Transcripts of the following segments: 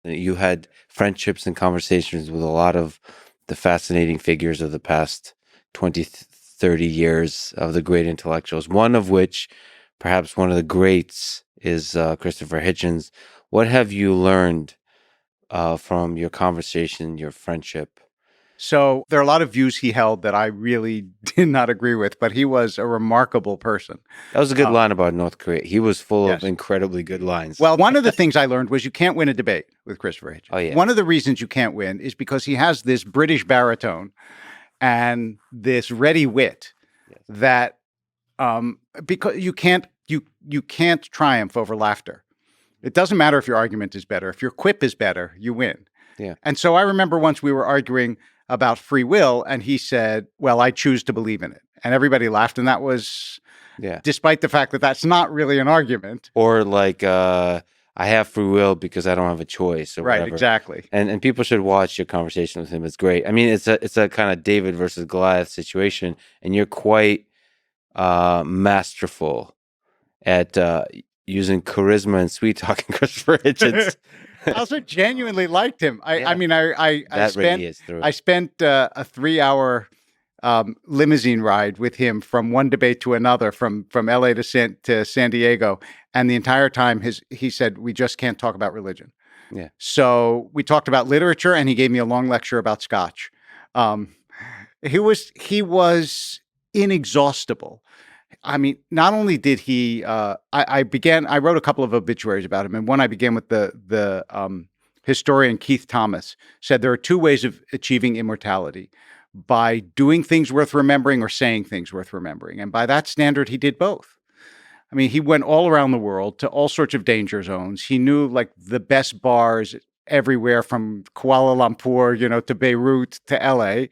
You had friendships and conversations with a lot of the fascinating figures of the past 20, 30 years of the great intellectuals, one of which, perhaps one of the greats, is Christopher Hitchens. What have you learned from your conversation, your friendship? So there are a lot of views he held that I really did not agree with, but he was a remarkable person. That was a good line about North Korea. He was full of Yes. incredibly good lines. Well, one of the things I learned was you can't win a debate with Christopher Hitchens. Oh, yeah. One of the reasons you can't win is because he has this British baritone and this ready wit that because you can't triumph over laughter. It doesn't matter if your argument is better. If your quip is better, you win. Yeah. And so I remember once we were arguing about free will, and he said, well, I choose to believe in it. And everybody laughed. And that was, despite the fact that that's not really an argument. Or like, I have free will because I don't have a choice. Or right, whatever. Exactly. And people should watch your conversation with him. It's great. I mean, it's a kind of David versus Goliath situation. And you're quite masterful at using charisma and sweet talking Christopher Hitchens. I also genuinely liked him. I spent a 3-hour limousine ride with him from one debate to another, from LA to San Diego, and the entire time he said, we just can't talk about religion. Yeah. So we talked about literature, and he gave me a long lecture about Scotch. He was inexhaustible. I mean, not only did he, I wrote a couple of obituaries about him, and one I began with the historian Keith Thomas said there are two ways of achieving immortality: by doing things worth remembering or saying things worth remembering. And by that standard, he did both. I mean, he went all around the world to all sorts of danger zones. He knew like the best bars everywhere from Kuala Lumpur, to Beirut to LA.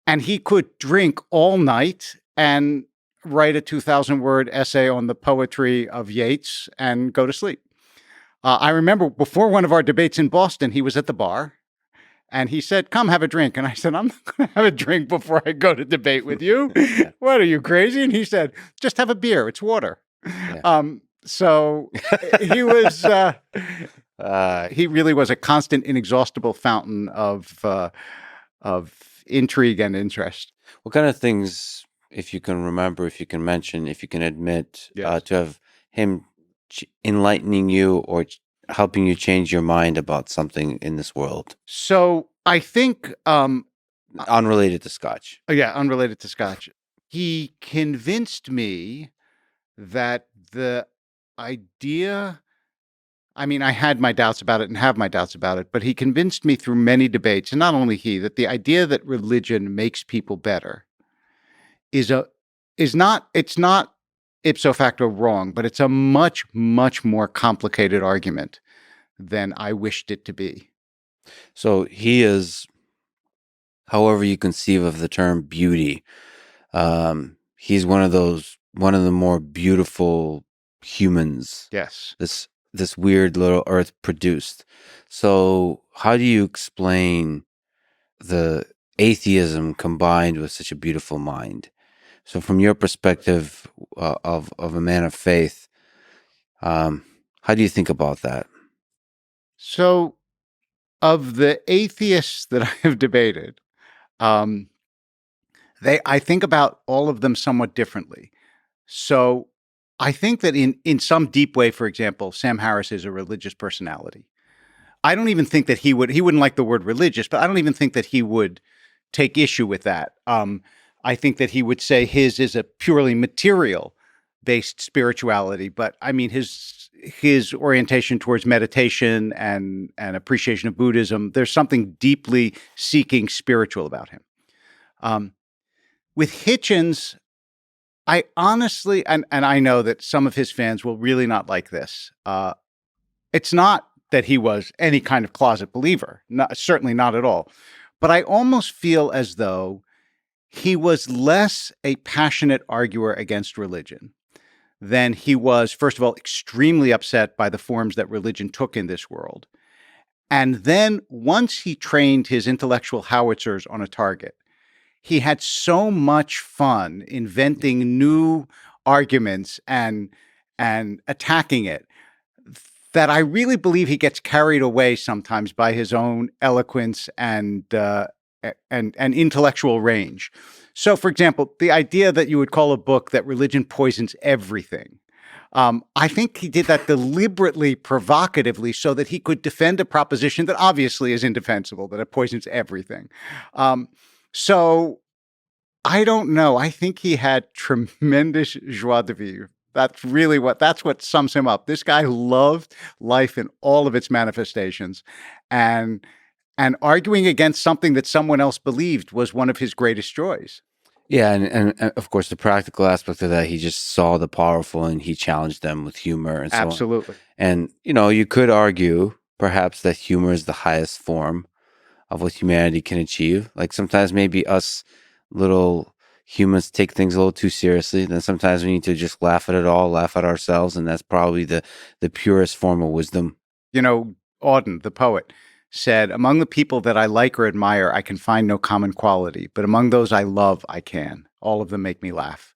And he could drink all night and write a 2,000-word essay on the poetry of Yeats and go to sleep. I remember before one of our debates in Boston, he was at the bar and he said, come have a drink. And I said, I'm not going to have a drink before I go to debate with you. What, are you crazy? And he said, just have a beer. It's water. Yeah. So he was, he really was a constant, inexhaustible fountain of intrigue and interest. What kind of things, if you can remember, if you can mention, if you can admit, to have him enlightening you or helping you change your mind about something in this world? So I think... unrelated to Scotch. Yeah, unrelated to Scotch. He convinced me that the idea... I mean, I had my doubts about it and have my doubts about it, but he convinced me through many debates, and not only he, that the idea that religion makes people better is not ipso facto wrong, but it's a much, much more complicated argument than I wished it to be. So he is, however you conceive of the term beauty, he's one of the more beautiful humans. Yes. This weird little earth produced. So how do you explain the atheism combined with such a beautiful mind? So from your perspective of a man of faith, how do you think about that? So of the atheists that I have debated, I think about all of them somewhat differently. So I think that in some deep way, for example, Sam Harris is a religious personality. I don't even think that he wouldn't like the word religious, but I don't even think that he would take issue with that. I think that he would say his is a purely material-based spirituality, but I mean his orientation towards meditation and appreciation of Buddhism, there's something deeply seeking spiritual about him. With Hitchens, I honestly, and I know that some of his fans will really not like this. It's not that he was any kind of closet believer, certainly not at all. But I almost feel as though he was less a passionate arguer against religion than he was, first of all, extremely upset by the forms that religion took in this world. And then once he trained his intellectual howitzers on a target, he had so much fun inventing new arguments and attacking it that I really believe he gets carried away sometimes by his own eloquence and intellectual range. So, for example, the idea that you would call a book that religion poisons everything. I think he did that deliberately, provocatively, so that he could defend a proposition that obviously is indefensible, that it poisons everything. So I don't know. I think he had tremendous joie de vivre. That's what sums him up. This guy loved life in all of its manifestations, and arguing against something that someone else believed was one of his greatest joys. Yeah, and of course the practical aspect of that, he just saw the powerful and he challenged them with humor and so on. Absolutely. And you could argue perhaps that humor is the highest form of what humanity can achieve. Like sometimes maybe us little humans take things a little too seriously. Then sometimes we need to just laugh at it all, laugh at ourselves, and that's probably the purest form of wisdom. Auden, the poet, said, "Among the people that I like or admire, I can find no common quality, but among those I love, I can. All of them make me laugh."